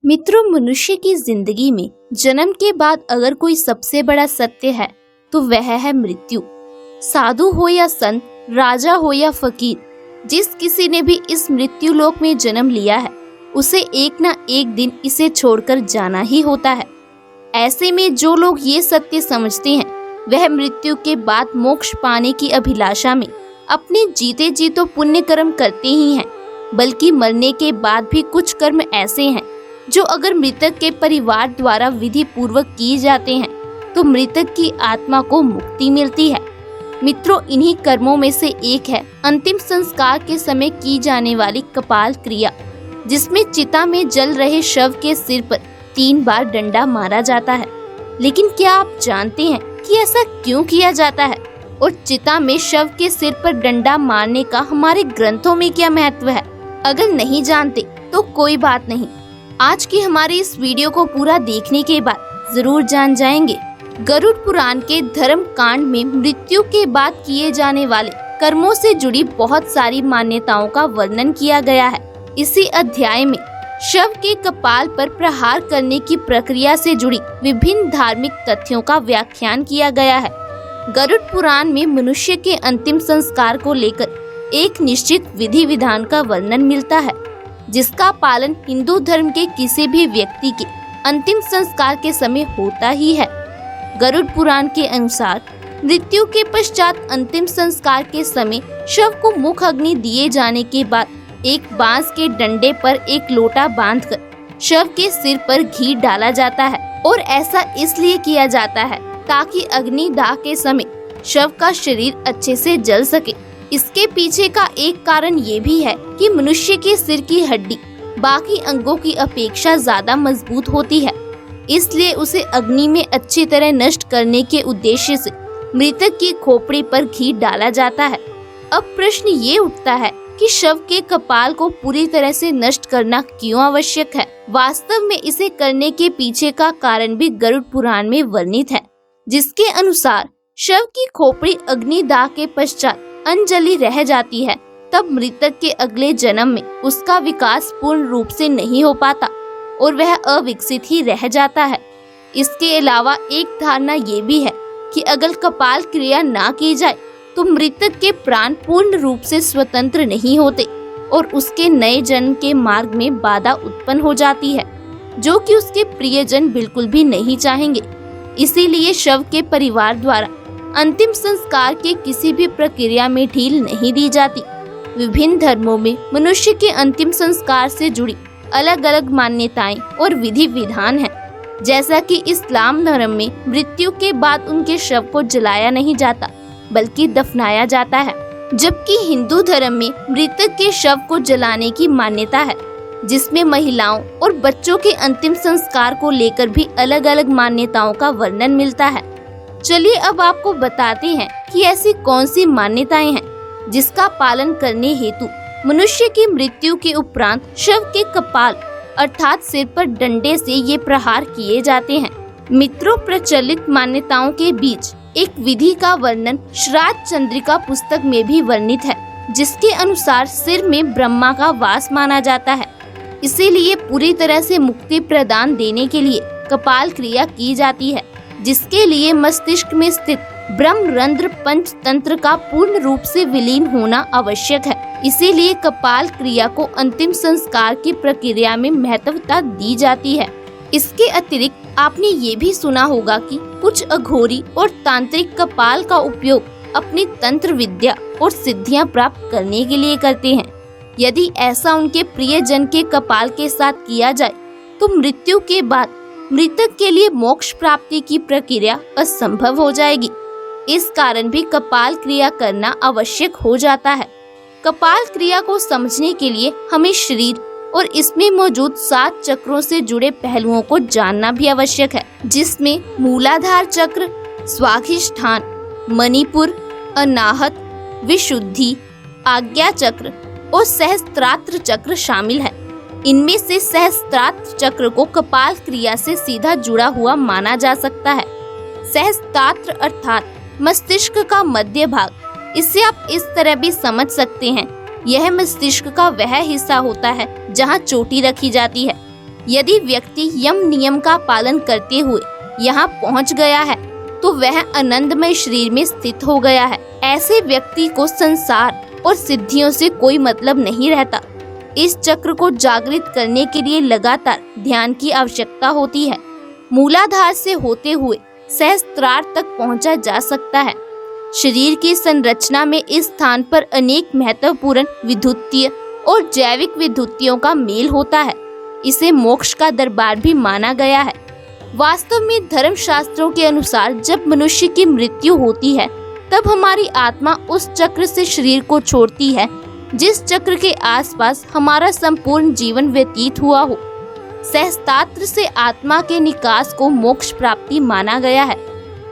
मित्रों, मनुष्य की जिंदगी में जन्म के बाद अगर कोई सबसे बड़ा सत्य है तो वह है मृत्यु। साधु हो या संत, राजा हो या फकीर, जिस किसी ने भी इस मृत्यु लोक में जन्म लिया है उसे एक ना एक दिन इसे छोड़कर जाना ही होता है। ऐसे में जो लोग ये सत्य समझते हैं वह मृत्यु के बाद मोक्ष पाने की अभिलाषा में अपने जीते जी तो पुण्य कर्म करते ही हैं, बल्कि मरने के बाद भी कुछ कर्म ऐसे हैं जो अगर मृतक के परिवार द्वारा विधि पूर्वक किए जाते हैं तो मृतक की आत्मा को मुक्ति मिलती है। मित्रों, इन्हीं कर्मों में से एक है अंतिम संस्कार के समय की जाने वाली कपाल क्रिया, जिसमें चिता में जल रहे शव के सिर पर 3 बार डंडा मारा जाता है। लेकिन क्या आप जानते हैं कि ऐसा क्यों किया जाता है और चिता में शव के सिर पर डंडा मारने का हमारे ग्रंथों में क्या महत्व है? अगर नहीं जानते तो कोई बात नहीं, आज की हमारी इस वीडियो को पूरा देखने के बाद जरूर जान जाएंगे। गरुड़ पुराण के धर्म कांड में मृत्यु के बाद किए जाने वाले कर्मों से जुड़ी बहुत सारी मान्यताओं का वर्णन किया गया है। इसी अध्याय में शव के कपाल पर प्रहार करने की प्रक्रिया से जुड़ी विभिन्न धार्मिक तथ्यों का व्याख्यान किया गया है। गरुड़ पुराण में मनुष्य के अंतिम संस्कार को लेकर एक निश्चित विधि विधान का वर्णन मिलता है, जिसका पालन हिंदू धर्म के किसी भी व्यक्ति के अंतिम संस्कार के समय होता ही है। गरुड़ पुराण के अनुसार मृत्यु के पश्चात अंतिम संस्कार के समय शव को मुख अग्नि दिए जाने के बाद एक बांस के डंडे पर एक लोटा बांधकर शव के सिर पर घी डाला जाता है, और ऐसा इसलिए किया जाता है ताकि अग्निदाह के समय शव का शरीर अच्छे से जल सके। इसके पीछे का एक कारण ये भी है कि मनुष्य के सिर की हड्डी बाकी अंगों की अपेक्षा ज्यादा मजबूत होती है, इसलिए उसे अग्नि में अच्छी तरह नष्ट करने के उद्देश्य से मृतक की खोपड़ी पर घी डाला जाता है। अब प्रश्न ये उठता है कि शव के कपाल को पूरी तरह से नष्ट करना क्यों आवश्यक है? वास्तव में इसे करने के पीछे का कारण भी गरुड़ पुराण में वर्णित है, जिसके अनुसार शव की खोपड़ी अग्निदाह के पश्चात अनजली रह जाती है, तब मृतक के अगले जन्म में उसका विकास पूर्ण रूप से नहीं हो पाता और वह अविकसित ही रह जाता है। इसके अलावा एक धारणा ये भी है कि अगर कपाल क्रिया ना की जाए तो मृतक के प्राण पूर्ण रूप से स्वतंत्र नहीं होते और उसके नए जन्म के मार्ग में बाधा उत्पन्न हो जाती है, जो कि उसके प्रियजन बिल्कुल भी नहीं चाहेंगे। इसीलिए शव के परिवार द्वारा अंतिम संस्कार के किसी भी प्रक्रिया में ढील नहीं दी जाती। विभिन्न धर्मों में मनुष्य के अंतिम संस्कार से जुड़ी अलग अलग मान्यताएं और विधि विधान हैं। जैसा कि इस्लाम धर्म में मृत्यु के बाद उनके शव को जलाया नहीं जाता बल्कि दफनाया जाता है, जबकि हिंदू धर्म में मृतक के शव को जलाने की मान्यता है, जिसमें महिलाओं और बच्चों के अंतिम संस्कार को लेकर भी अलग अलग मान्यताओं का वर्णन मिलता है। चलिए अब आपको बताते हैं कि ऐसी कौन सी मान्यताएं हैं जिसका पालन करने हेतु मनुष्य की मृत्यु के उपरांत शव के कपाल अर्थात सिर पर डंडे से ये प्रहार किए जाते हैं। मित्रों, प्रचलित मान्यताओं के बीच एक विधि का वर्णन श्राद्ध चंद्रिका पुस्तक में भी वर्णित है, जिसके अनुसार सिर में ब्रह्मा का वास माना जाता है, इसीलिए पूरी तरह से मुक्ति प्रदान देने के लिए कपाल क्रिया की जाती है, जिसके लिए मस्तिष्क में स्थित ब्रह्मरंध्र पंच तंत्र का पूर्ण रूप से विलीन होना आवश्यक है। इसीलिए कपाल क्रिया को अंतिम संस्कार की प्रक्रिया में महत्वता दी जाती है। इसके अतिरिक्त आपने ये भी सुना होगा कि कुछ अघोरी और तांत्रिक कपाल का उपयोग अपनी तंत्र विद्या और सिद्धियां प्राप्त करने के लिए करते हैं। यदि ऐसा उनके प्रियजन के कपाल के साथ किया जाए तो मृत्यु के बाद मृतक के लिए मोक्ष प्राप्ति की प्रक्रिया असंभव हो जाएगी। इस कारण भी कपाल क्रिया करना आवश्यक हो जाता है। कपाल क्रिया को समझने के लिए हमें शरीर और इसमें मौजूद 7 चक्रों से जुड़े पहलुओं को जानना भी आवश्यक है, जिसमें मूलाधार चक्र, स्वाधिष्ठान, मणिपुर, अनाहत, विशुद्धि, आज्ञा चक्र और सहस्त्रात्र चक्र शामिल है। इनमें से सहस्त्रात्र चक्र को कपाल क्रिया से सीधा जुड़ा हुआ माना जा सकता है। सहस्त्रात्र अर्थात मस्तिष्क का मध्य भाग। इससे आप इस तरह भी समझ सकते हैं, यह मस्तिष्क का वह हिस्सा होता है जहां चोटी रखी जाती है। यदि व्यक्ति यम नियम का पालन करते हुए यहाँ पहुँच गया है तो वह आनंदमय शरीर में स्थित हो गया है। ऐसे व्यक्ति को संसार और सिद्धियों से कोई मतलब नहीं रहता। इस चक्र को जागृत करने के लिए लगातार ध्यान की आवश्यकता होती है। मूलाधार से होते हुए सहस्त्रार तक पहुंचा जा सकता है। शरीर की संरचना में इस स्थान पर अनेक महत्वपूर्ण विद्युतीय और जैविक विद्युतियों का मेल होता है। इसे मोक्ष का दरबार भी माना गया है। वास्तव में धर्म शास्त्रों के अनुसार जब मनुष्य की मृत्यु होती है तब हमारी आत्मा उस चक्र से शरीर को छोड़ती है जिस चक्र के आसपास हमारा संपूर्ण जीवन व्यतीत हुआ हो। सहस्त्रार से आत्मा के निकास को मोक्ष प्राप्ति माना गया है।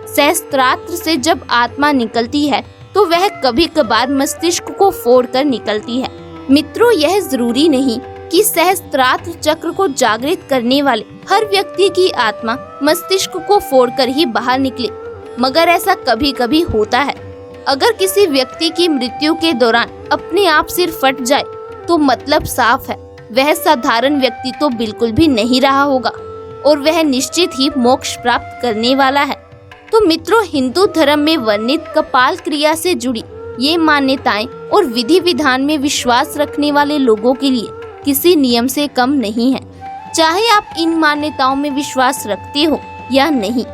सहस्त्रार से जब आत्मा निकलती है तो वह कभी कभार मस्तिष्क को फोड़कर निकलती है। मित्रों, यह जरूरी नहीं कि सहस्त्रार चक्र को जागृत करने वाले हर व्यक्ति की आत्मा मस्तिष्क को फोड़कर ही बाहर निकले, मगर ऐसा कभी कभी होता है। अगर किसी व्यक्ति की मृत्यु के दौरान अपने आप सिर फट जाए तो मतलब साफ है, वह साधारण व्यक्ति तो बिल्कुल भी नहीं रहा होगा और वह निश्चित ही मोक्ष प्राप्त करने वाला है। तो मित्रों, हिंदू धर्म में वर्णित कपाल क्रिया से जुड़ी ये मान्यताएं और विधि विधान में विश्वास रखने वाले लोगों के लिए किसी नियम से कम नहीं है। चाहे आप इन मान्यताओं में विश्वास रखते हो या नहीं,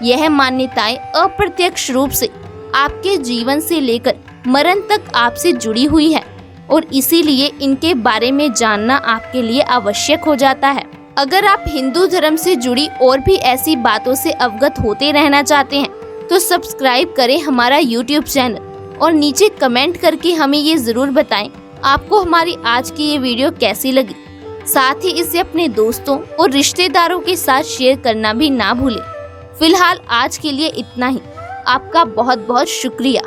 यह मान्यताएं अप्रत्यक्ष रूप से आपके जीवन से लेकर मरण तक आपसे जुड़ी हुई है और इसीलिए इनके बारे में जानना आपके लिए आवश्यक हो जाता है। अगर आप हिंदू धर्म से जुड़ी और भी ऐसी बातों से अवगत होते रहना चाहते हैं तो सब्सक्राइब करें हमारा YouTube चैनल और नीचे कमेंट करके हमें ये जरूर बताएं आपको हमारी आज की ये वीडियो कैसी लगी। साथ ही इसे अपने दोस्तों और रिश्तेदारों के साथ शेयर करना भी ना भूलें। फिलहाल आज के लिए इतना ही। आपका बहुत बहुत शुक्रिया।